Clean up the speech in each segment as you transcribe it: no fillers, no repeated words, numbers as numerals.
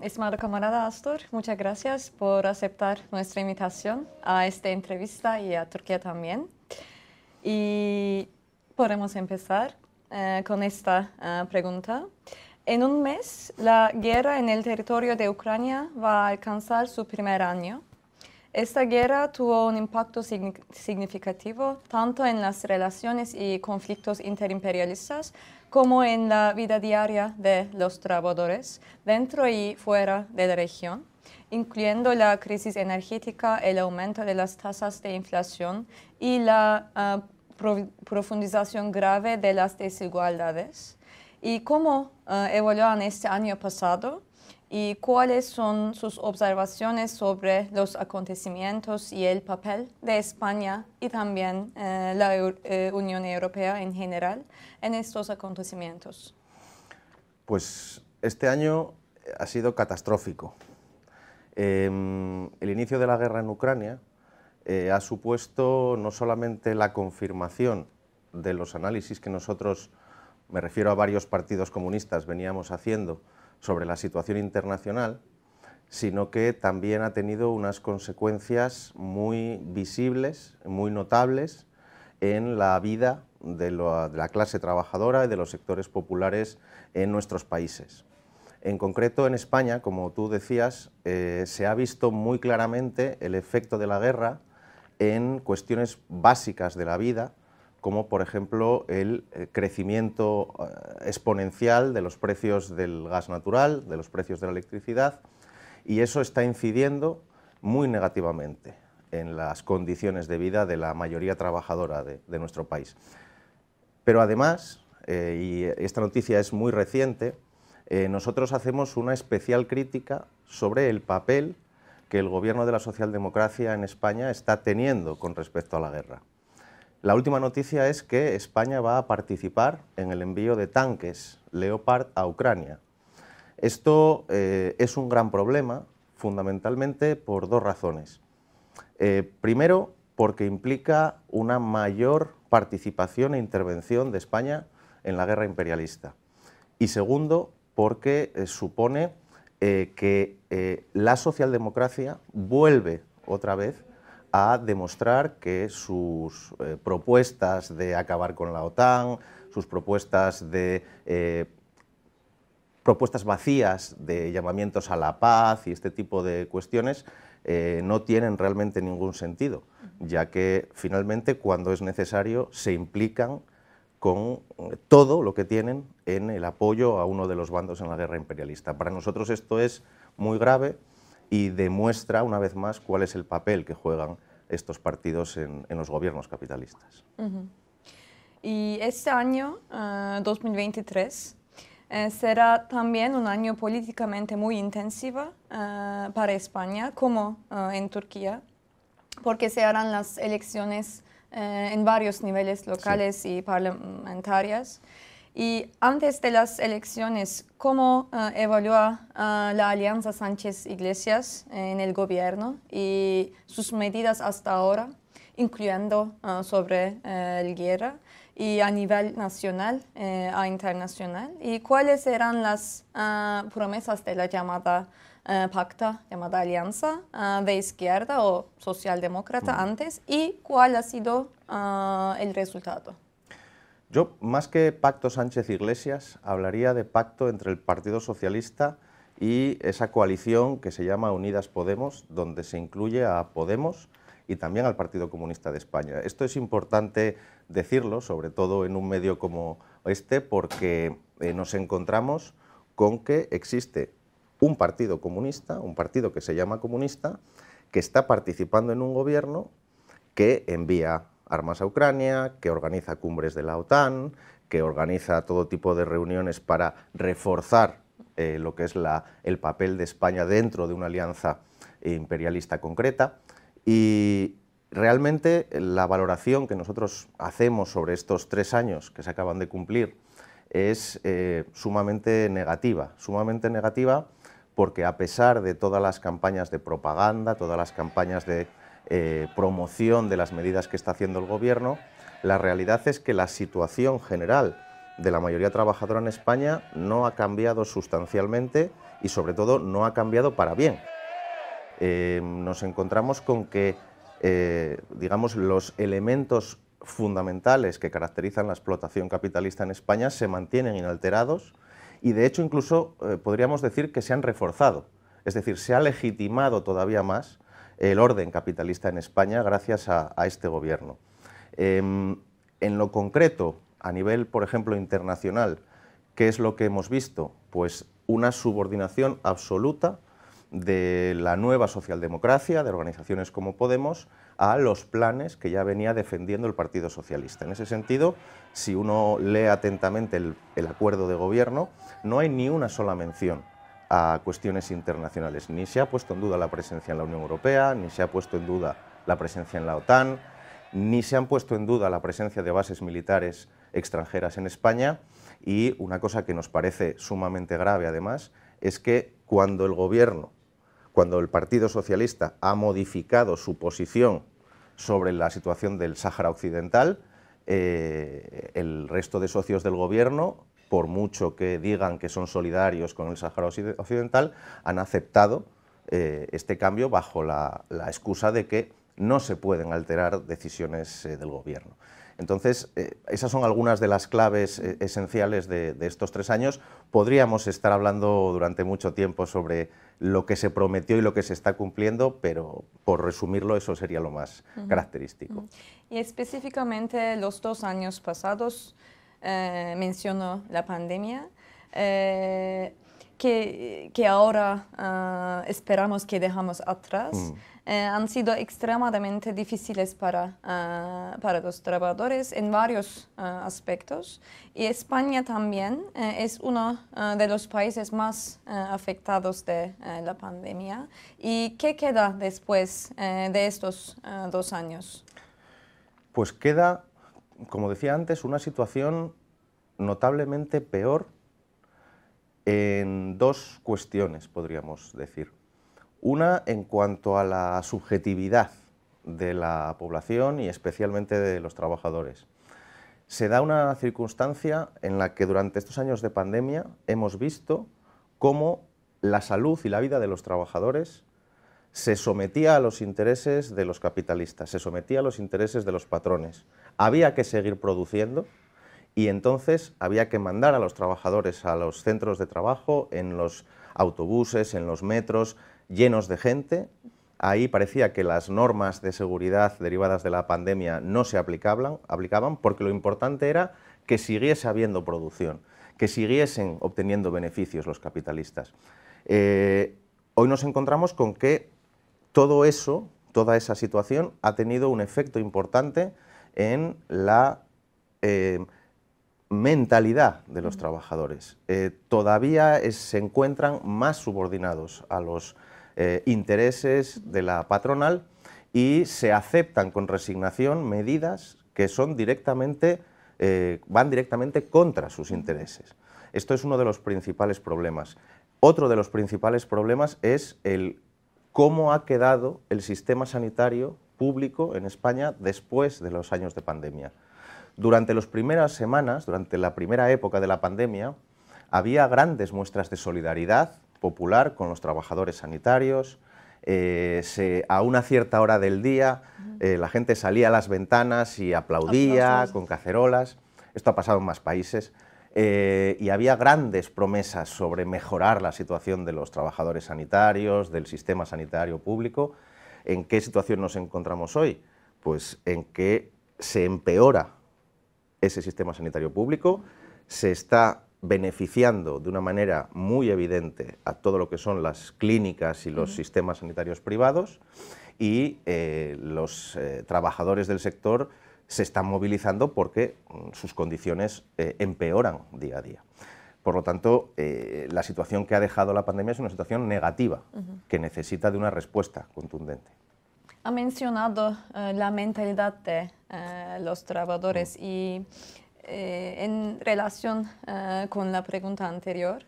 Estimado camarada Astor, muchas gracias por aceptar nuestra invitación a esta entrevista y a Turquía también. Y podemos empezar con esta pregunta. En un mes, la guerra en el territorio de Ucrania va a alcanzar su primer año. Esta guerra tuvo un impacto significativo tanto en las relaciones y conflictos interimperialistas como en la vida diaria de los trabajadores dentro y fuera de la región, incluyendo la crisis energética, el aumento de las tasas de inflación y la profundización grave de las desigualdades. ¿Y cómo evalúan este año pasado? ¿Y cuáles son sus observaciones sobre los acontecimientos y el papel de España y también la Unión Europea en general en estos acontecimientos? Pues este año ha sido catastrófico. El inicio de la guerra en Ucrania ha supuesto no solamente la confirmación de los análisis que nosotros, me refiero a varios partidos comunistas, veníamos haciendo sobre la situación internacional, sino que también ha tenido unas consecuencias muy visibles, muy notables en la vida de la clase trabajadora y de los sectores populares en nuestros países. En concreto, en España, como tú decías, se ha visto muy claramente el efecto de la guerra en cuestiones básicas de la vida, como por ejemplo el crecimiento exponencial de los precios del gas natural, de los precios de la electricidad, y eso está incidiendo muy negativamente en las condiciones de vida de la mayoría trabajadora de nuestro país. Pero además, y esta noticia es muy reciente, nosotros hacemos una especial crítica sobre el papel que el gobierno de la socialdemocracia en España está teniendo con respecto a la guerra. La última noticia es que España va a participar en el envío de tanques Leopard a Ucrania. Esto es un gran problema, fundamentalmente por dos razones. Primero, porque implica una mayor participación e intervención de España en la guerra imperialista. Y segundo, porque supone que la socialdemocracia vuelve otra vez a demostrar que sus propuestas de acabar con la OTAN, sus propuestas vacías de llamamientos a la paz y este tipo de cuestiones no tienen realmente ningún sentido, ya que finalmente cuando es necesario se implican con todo lo que tienen en el apoyo a uno de los bandos en la guerra imperialista. Para nosotros esto es muy grave y demuestra una vez más cuál es el papel que juegan estos partidos en los gobiernos capitalistas. Y este año, 2023, será también un año políticamente muy intensivo para España, como en Turquía, porque se harán las elecciones en varios niveles locales y parlamentarias. Y antes de las elecciones, ¿cómo evalúa la alianza Sánchez-Iglesias en el gobierno y sus medidas hasta ahora, incluyendo sobre la guerra, y a nivel nacional e internacional? ¿Y cuáles eran las promesas de la llamada pacta, llamada alianza de izquierda o socialdemócrata antes, y cuál ha sido el resultado? Yo, más que pacto Sánchez-Iglesias, hablaría de pacto entre el Partido Socialista y esa coalición que se llama Unidas Podemos, donde se incluye a Podemos y también al Partido Comunista de España. Esto es importante decirlo, sobre todo en un medio como este, porque nos encontramos con que existe un partido comunista, un partido que se llama comunista, que está participando en un gobierno que envía armas a Ucrania, que organiza cumbres de la OTAN, que organiza todo tipo de reuniones para reforzar lo que es el papel de España dentro de una alianza imperialista concreta. Y realmente la valoración que nosotros hacemos sobre estos 3 años que se acaban de cumplir es sumamente negativa porque a pesar de todas las campañas de propaganda, todas las campañas de promoción de las medidas que está haciendo el gobierno, la realidad es que la situación general de la mayoría trabajadora en España no ha cambiado sustancialmente y sobre todo no ha cambiado para bien. Nos encontramos con que, digamos, los elementos fundamentales que caracterizan la explotación capitalista en España se mantienen inalterados y, de hecho, incluso podríamos decir que se han reforzado. Es decir, se ha legitimado todavía más el orden capitalista en España gracias a este gobierno. En lo concreto, a nivel, por ejemplo, internacional, ¿qué es lo que hemos visto? Pues una subordinación absoluta de la nueva socialdemocracia, de organizaciones como Podemos, a los planes que ya venía defendiendo el Partido Socialista. En ese sentido, si uno lee atentamente el acuerdo de gobierno, no hay ni una sola mención a cuestiones internacionales. Ni se ha puesto en duda la presencia en la Unión Europea, ni se ha puesto en duda la presencia en la OTAN, ni se han puesto en duda la presencia de bases militares extranjeras en España, y una cosa que nos parece sumamente grave además es que cuando el Partido Socialista ha modificado su posición sobre la situación del Sáhara Occidental, el resto de socios del gobierno, por mucho que digan que son solidarios con el Sáhara Occidental, han aceptado este cambio bajo la excusa de que no se pueden alterar decisiones del gobierno. Entonces, esas son algunas de las claves esenciales de estos 3 años. Podríamos estar hablando durante mucho tiempo sobre lo que se prometió y lo que se está cumpliendo, pero por resumirlo, eso sería lo más característico. Y específicamente los 2 años pasados, mencionó la pandemia, que ahora esperamos que dejamos atrás. Han sido extremadamente difíciles para los trabajadores en varios aspectos, y España también es uno de los países más afectados de la pandemia. ¿Y qué queda después de estos 2 años? Pues queda, como decía antes, una situación notablemente peor en 2 cuestiones, podríamos decir. Una, en cuanto a la subjetividad de la población y especialmente de los trabajadores. Se da una circunstancia en la que durante estos años de pandemia hemos visto cómo la salud y la vida de los trabajadores se sometía a los intereses de los capitalistas, se sometía a los intereses de los patrones. Había que seguir produciendo y entonces había que mandar a los trabajadores a los centros de trabajo, en los autobuses, en los metros, llenos de gente. Ahí parecía que las normas de seguridad derivadas de la pandemia no se aplicaban porque lo importante era que siguiese habiendo producción, que siguiesen obteniendo beneficios los capitalistas. Hoy nos encontramos con que todo eso, toda esa situación ha tenido un efecto importante en la mentalidad de los trabajadores. Todavía se encuentran más subordinados a los intereses de la patronal y se aceptan con resignación medidas que son van directamente contra sus intereses. Esto es uno de los principales problemas. Otro de los principales problemas es cómo ha quedado el sistema sanitario público en España después de los años de pandemia. Durante las primeras semanas, durante la primera época de la pandemia, había grandes muestras de solidaridad popular con los trabajadores sanitarios. A una cierta hora del día la gente salía a las ventanas y aplaudía con cacerolas. Esto ha pasado en más países. Y había grandes promesas sobre mejorar la situación de los trabajadores sanitarios, del sistema sanitario público. ¿En qué situación nos encontramos hoy? Pues en que se empeora ese sistema sanitario público, se está beneficiando de una manera muy evidente a todo lo que son las clínicas y los sistemas sanitarios privados, y los trabajadores del sector se están movilizando porque sus condiciones empeoran día a día. Por lo tanto, la situación que ha dejado la pandemia es una situación negativa, que necesita de una respuesta contundente. Ha mencionado la mentalidad de los trabajadores y en relación con la pregunta anterior,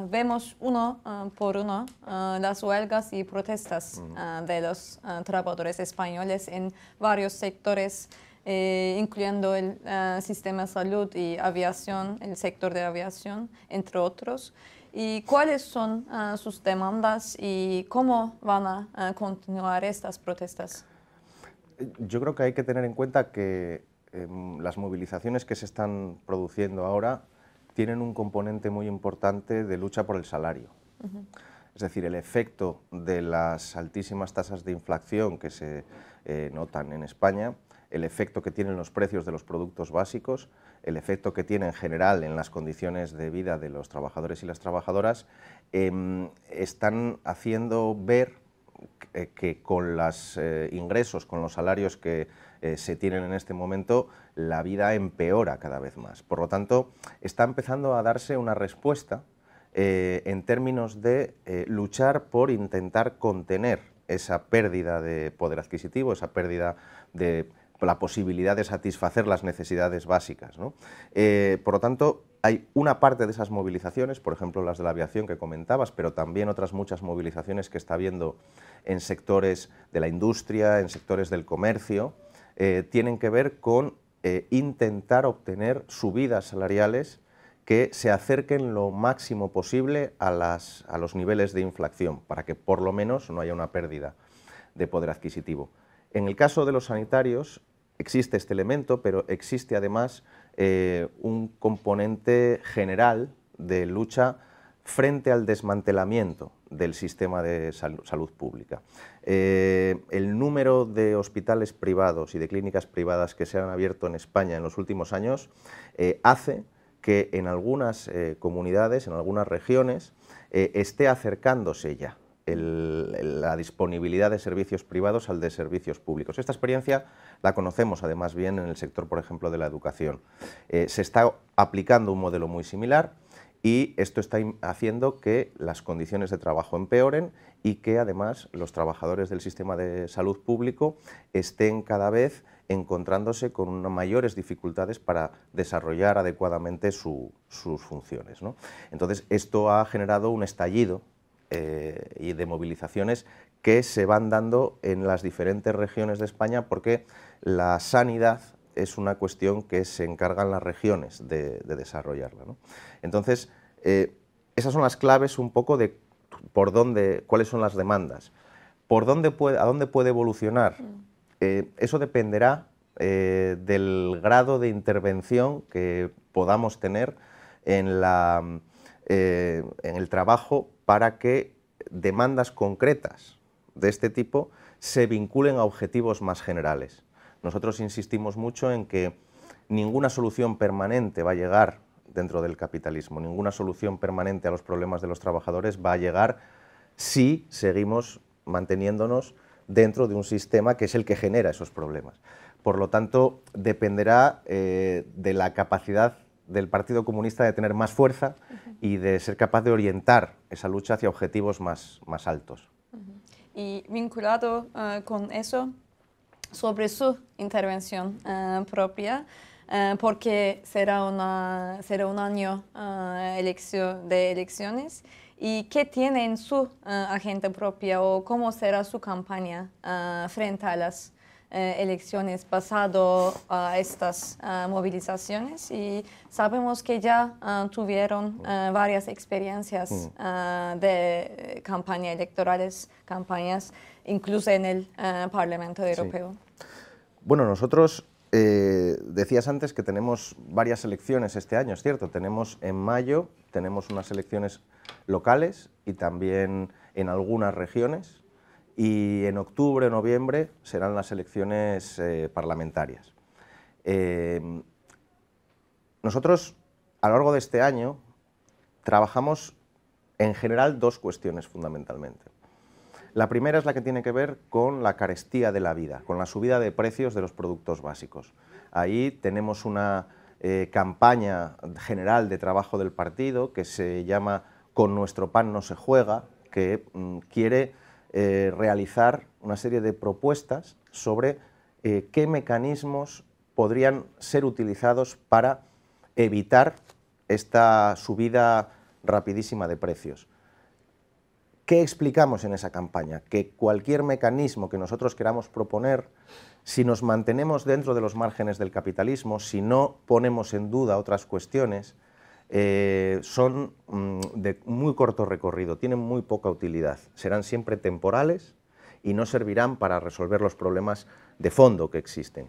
vemos uno por uno las huelgas y protestas de los trabajadores españoles en varios sectores, incluyendo el sistema de salud y aviación, el sector de aviación, entre otros. ¿Y cuáles son sus demandas y cómo van a continuar estas protestas? Yo creo que hay que tener en cuenta que las movilizaciones que se están produciendo ahora tienen un componente muy importante de lucha por el salario. Es decir, el efecto de las altísimas tasas de inflación que se notan en España, el efecto que tienen los precios de los productos básicos, el efecto que tiene en general en las condiciones de vida de los trabajadores y las trabajadoras, están haciendo ver que con los ingresos, con los salarios que se tienen en este momento, la vida empeora cada vez más. Por lo tanto, está empezando a darse una respuesta en términos de luchar por intentar contener esa pérdida de poder adquisitivo, esa pérdida de la posibilidad de satisfacer las necesidades básicas, ¿no? Por lo tanto, hay una parte de esas movilizaciones, por ejemplo las de la aviación que comentabas, pero también otras muchas movilizaciones que está habiendo en sectores de la industria, en sectores del comercio, tienen que ver con intentar obtener subidas salariales que se acerquen lo máximo posible a los niveles de inflación, para que por lo menos no haya una pérdida de poder adquisitivo. En el caso de los sanitarios existe este elemento, pero existe además un componente general de lucha frente al desmantelamiento del sistema de salud pública. El número de hospitales privados y de clínicas privadas que se han abierto en España en los últimos años hace que en algunas comunidades, en algunas regiones, esté acercándose ya la disponibilidad de servicios privados al de servicios públicos. Esta experiencia la conocemos además bien en el sector, por ejemplo, de la educación. Se está aplicando un modelo muy similar y esto está haciendo que las condiciones de trabajo empeoren y que además los trabajadores del sistema de salud público estén cada vez encontrándose con unas mayores dificultades para desarrollar adecuadamente sus funciones, ¿no? Entonces, esto ha generado un estallido y de movilizaciones que se van dando en las diferentes regiones de España, porque la sanidad es una cuestión que se encargan las regiones de desarrollarla, ¿no? Entonces, esas son las claves un poco de cuáles son las demandas. ¿A dónde puede evolucionar? Eso dependerá del grado de intervención que podamos tener en el trabajo para que demandas concretas de este tipo se vinculen a objetivos más generales. Nosotros insistimos mucho en que ninguna solución permanente va a llegar dentro del capitalismo, ninguna solución permanente a los problemas de los trabajadores va a llegar si seguimos manteniéndonos dentro de un sistema que es el que genera esos problemas. Por lo tanto, dependerá de la capacidad del Partido Comunista de tener más fuerza y de ser capaz de orientar esa lucha hacia objetivos más altos. Y vinculado con eso, sobre su intervención propia, porque será un año de elecciones, ¿y qué tiene en su agenda propia o cómo será su campaña frente a las elecciones basado a estas movilizaciones? Y sabemos que ya tuvieron varias experiencias de campañas electorales, incluso en el Parlamento Europeo. Sí. Bueno, nosotros decías antes que tenemos varias elecciones este año, es cierto. Tenemos en mayo, tenemos unas elecciones locales y también en algunas regiones, y en octubre o noviembre serán las elecciones parlamentarias. Nosotros, a lo largo de este año, trabajamos en general dos cuestiones fundamentalmente. La primera es la que tiene que ver con la carestía de la vida, con la subida de precios de los productos básicos. Ahí tenemos una campaña general de trabajo del partido que se llama Con nuestro pan no se juega, que quiere realizar una serie de propuestas sobre qué mecanismos podrían ser utilizados para evitar esta subida rapidísima de precios. ¿Qué explicamos en esa campaña? Que cualquier mecanismo que nosotros queramos proponer, si nos mantenemos dentro de los márgenes del capitalismo, si no ponemos en duda otras cuestiones, son de muy corto recorrido, tienen muy poca utilidad, serán siempre temporales y no servirán para resolver los problemas de fondo que existen.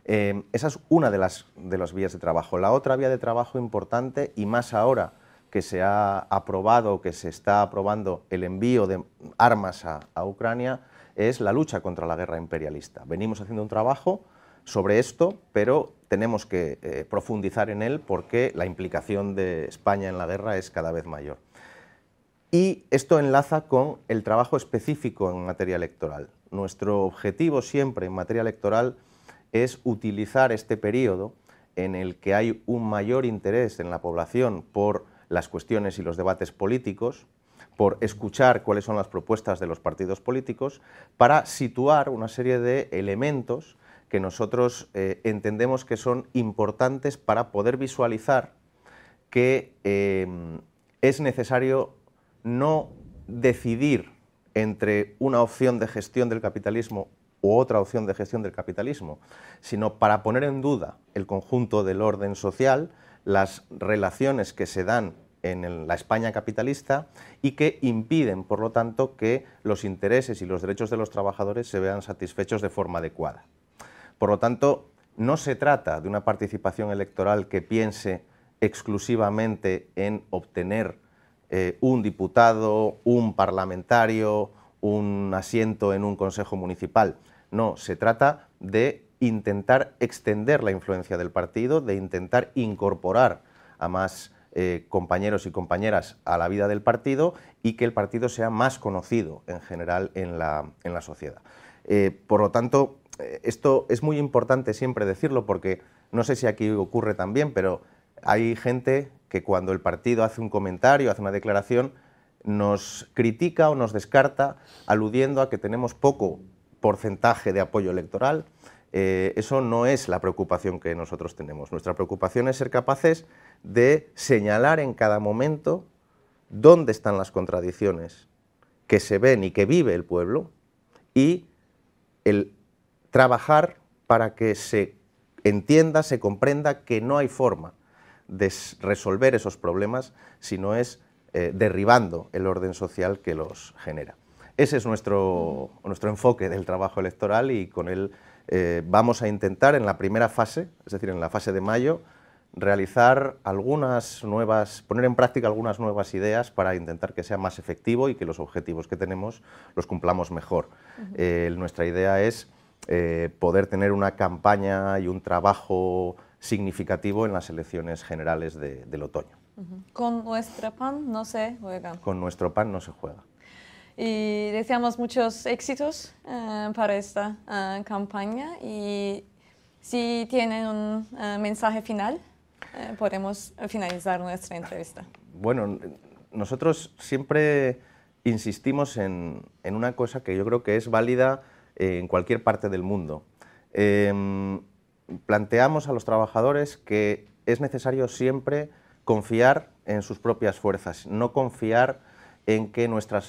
Esa es una de las vías de trabajo. La otra vía de trabajo importante, y más ahora que se ha aprobado, que se está aprobando el envío de armas a Ucrania, es la lucha contra la guerra imperialista. Venimos haciendo un trabajo sobre esto, pero tenemos que profundizar en él porque la implicación de España en la guerra es cada vez mayor. Y esto enlaza con el trabajo específico en materia electoral. Nuestro objetivo siempre en materia electoral es utilizar este periodo en el que hay un mayor interés en la población por las cuestiones y los debates políticos, por escuchar cuáles son las propuestas de los partidos políticos, para situar una serie de elementos que nosotros entendemos que son importantes para poder visualizar que es necesario no decidir entre una opción de gestión del capitalismo u otra opción de gestión del capitalismo, sino para poner en duda el conjunto del orden social, las relaciones que se dan en la España capitalista y que impiden, por lo tanto, que los intereses y los derechos de los trabajadores se vean satisfechos de forma adecuada. Por lo tanto, no se trata de una participación electoral que piense exclusivamente en obtener un diputado, un parlamentario, un asiento en un consejo municipal. No, se trata de intentar extender la influencia del partido, de intentar incorporar a más compañeros y compañeras a la vida del partido y que el partido sea más conocido en general en la sociedad. Por lo tanto, esto es muy importante siempre decirlo porque no sé si aquí ocurre también, pero hay gente que cuando el partido hace un comentario, hace una declaración, nos critica o nos descarta aludiendo a que tenemos poco porcentaje de apoyo electoral. Eso no es la preocupación que nosotros tenemos. Nuestra preocupación es ser capaces de señalar en cada momento dónde están las contradicciones que se ven y que vive el pueblo y el trabajar para que se entienda, se comprenda que no hay forma de resolver esos problemas si no es derribando el orden social que los genera. Ese es nuestro enfoque del trabajo electoral y con él vamos a intentar en la primera fase, es decir, en la fase de mayo, realizar poner en práctica algunas nuevas ideas para intentar que sea más efectivo y que los objetivos que tenemos los cumplamos mejor. Nuestra idea es poder tener una campaña y un trabajo significativo en las elecciones generales del otoño. Con nuestro PAN no se juega. Con nuestro PAN no se juega. Y deseamos muchos éxitos para esta campaña y si tienen un mensaje final, podemos finalizar nuestra entrevista. Bueno, nosotros siempre insistimos en una cosa que yo creo que es válida en cualquier parte del mundo. Planteamos a los trabajadores que es necesario siempre confiar en sus propias fuerzas, no confiar en que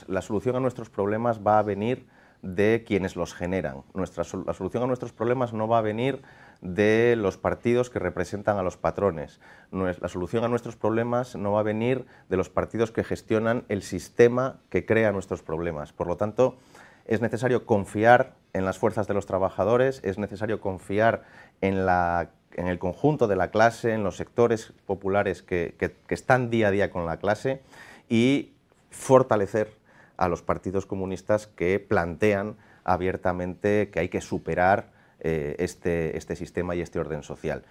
la solución a nuestros problemas va a venir de quienes los generan. La solución a nuestros problemas no va a venir de los partidos que representan a los patrones. La solución a nuestros problemas no va a venir de los partidos que gestionan el sistema que crea nuestros problemas. Por lo tanto, es necesario confiar en las fuerzas de los trabajadores, es necesario confiar en el conjunto de la clase, en los sectores populares que están día a día con la clase y fortalecer a los partidos comunistas que plantean abiertamente que hay que superar este sistema y este orden social.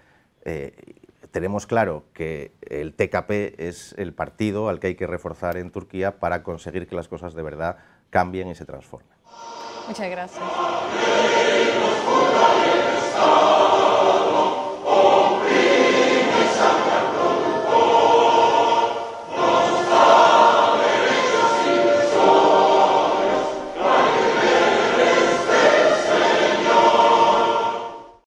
Tenemos claro que el TKP es el partido al que hay que reforzar en Turquía para conseguir que las cosas de verdad cambien y se transformen. Muchas gracias.